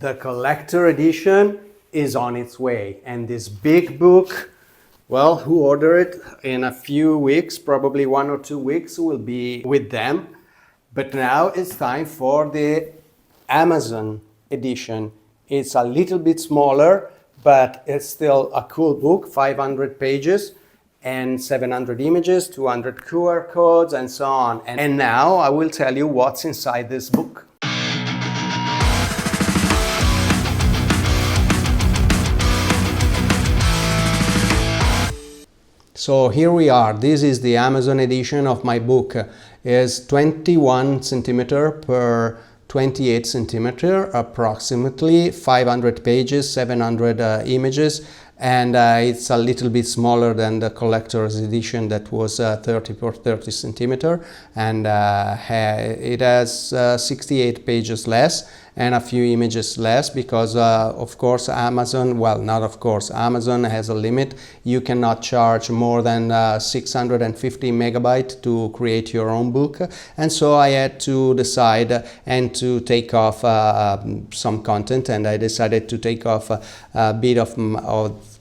The collector edition is on its way, and this big book, well, who order it in a few weeks, probably 1 or 2 weeks, will be with them. But now it's time for the Amazon edition. It's a little bit smaller, but it's still a cool book, 500 pages and 700 images, 200 QR codes, and so on. And now I will tell you what's inside this book. So here we are. This is the Amazon edition of my book. It's 21 centimeter per 28 centimeter, approximately 500 pages, 700 images, and it's a little bit smaller than the collector's edition that was 30 per 30 centimeter, and it has 68 pages less and a few images less because of course Amazon, well, not of course, Amazon has a limit. You cannot charge more than 650 megabytes to create your own book, and so I had to decide and to take off some content, and I decided to take off a bit of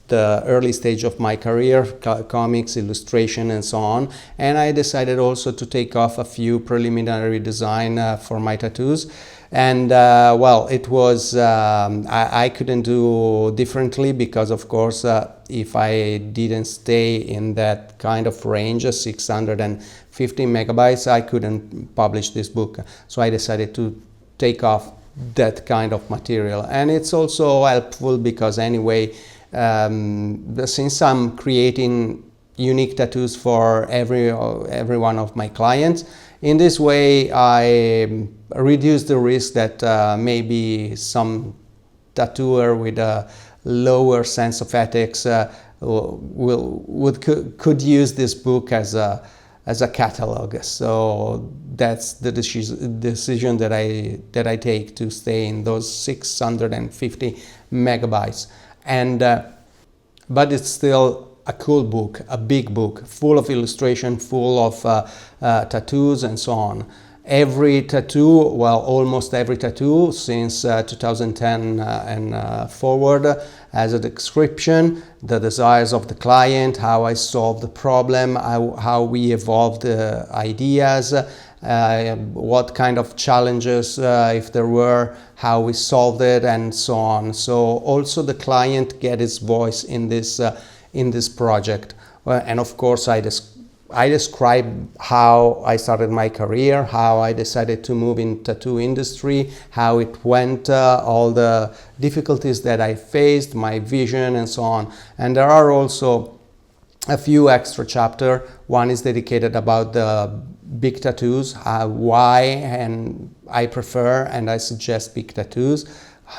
the early stage of my career, comics, illustration, and so on. And I decided also to take off a few preliminary design for my tattoos. And well, it was, I couldn't do differently because, of course, if I didn't stay in that kind of range, 650 megabytes, I couldn't publish this book. So I decided to take off that kind of material. And it's also helpful because anyway, since I'm creating unique tattoos for every one of my clients, in this way I reduce the risk that maybe some tattooer with a lower sense of ethics could use this book as a catalog. So that's the decision that I take, to stay in those 650 megabytes. And but it's still a cool book, a big book, full of illustration, full of tattoos and so on. Every tattoo, well, almost every tattoo since 2010 and forward, has a description, the desires of the client, how I solved the problem, how we evolved the ideas, what kind of challenges, if there were, how we solved it, and so on. So also the client get his voice in this project. And of course I describe how I started my career, how I decided to move in tattoo industry, how it went, all the difficulties that I faced, my vision, and so on. And there are also a few extra chapters. One is dedicated about the big tattoos, why and I prefer and I suggest big tattoos,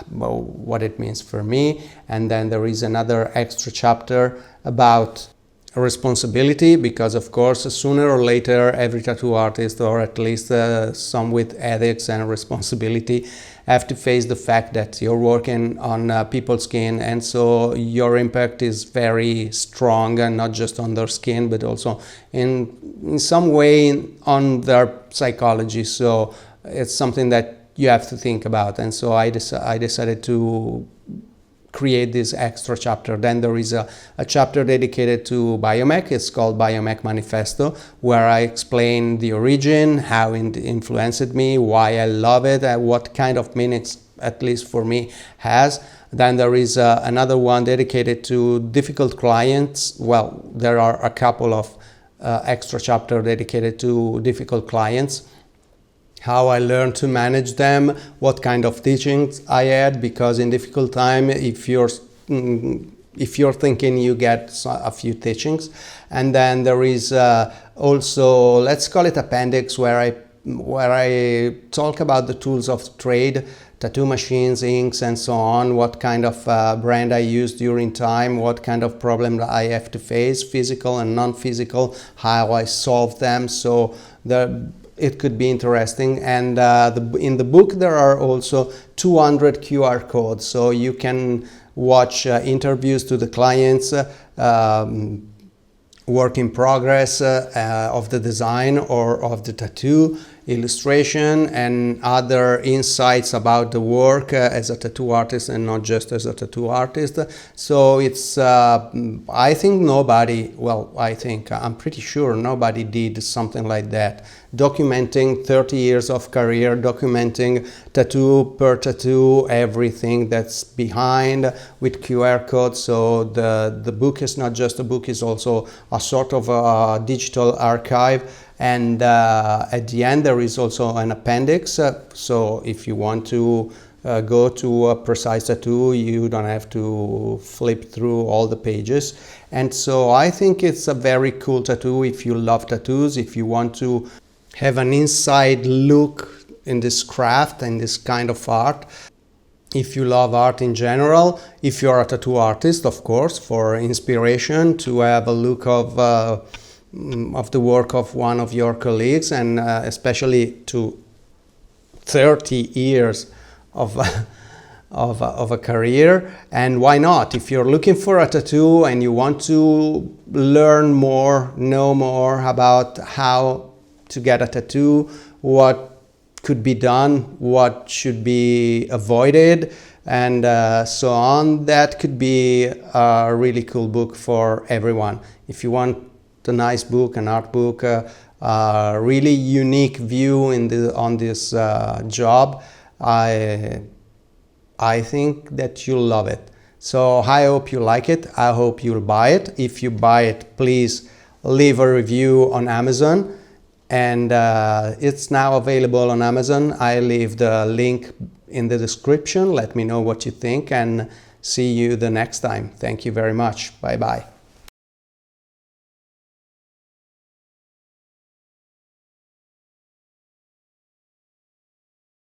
what it means for me. And then there is another extra chapter about responsibility, because of course sooner or later every tattoo artist, or at least some with ethics and responsibility, have to face the fact that you're working on people's skin, and so your impact is very strong, and not just on their skin but also in some way on their psychology. So it's something that you have to think about, and so I decided to create this extra chapter. Then there is a chapter dedicated to biomech. It's called Biomech Manifesto, where I explain the origin, how it influenced me, why I love it, and what kind of meanings, at least for me, has. Then there is another one dedicated to difficult clients. Well, there are a couple of extra chapters dedicated to difficult clients, how I learned to manage them, what kind of teachings I had, because in difficult time, if you're thinking, you get a few teachings. And then there is also, let's call it appendix, where I talk about the tools of trade, tattoo machines, inks, and so on, what kind of brand I use during time, what kind of problem I have to face, physical and non-physical, how I solve them. So it could be interesting. And in the book there are also 200 QR codes, so you can watch interviews to the clients, work in progress of the design or of the tattoo. illustration and other insights about the work as a tattoo artist and not just as a tattoo artist. So it's, I think I'm pretty sure nobody did something like that. Documenting 30 years of career, documenting tattoo per tattoo, everything that's behind with QR codes. So the book is not just a book, it's also a sort of a digital archive. And at the end there is also an appendix. So if you want to go to a precise tattoo, you don't have to flip through all the pages. And so I think it's a very cool tattoo if you love tattoos, if you want to have an inside look in this craft and this kind of art. If you love art in general, if you're a tattoo artist, of course, for inspiration to have a look of the work of one of your colleagues, and especially to 30 years of a career. And why not? If you're looking for a tattoo and you want to learn more, know more about how to get a tattoo, what could be done, what should be avoided, and so on, that could be a really cool book for everyone. If you want a nice book, an art book, a really unique view on this job, I think that you'll love it. So I hope you like it. I hope you'll buy it. If you buy it, please leave a review on Amazon. And it's now available on Amazon. I leave the link in the description. Let me know what you think and see you the next time. Thank you very much. Bye bye.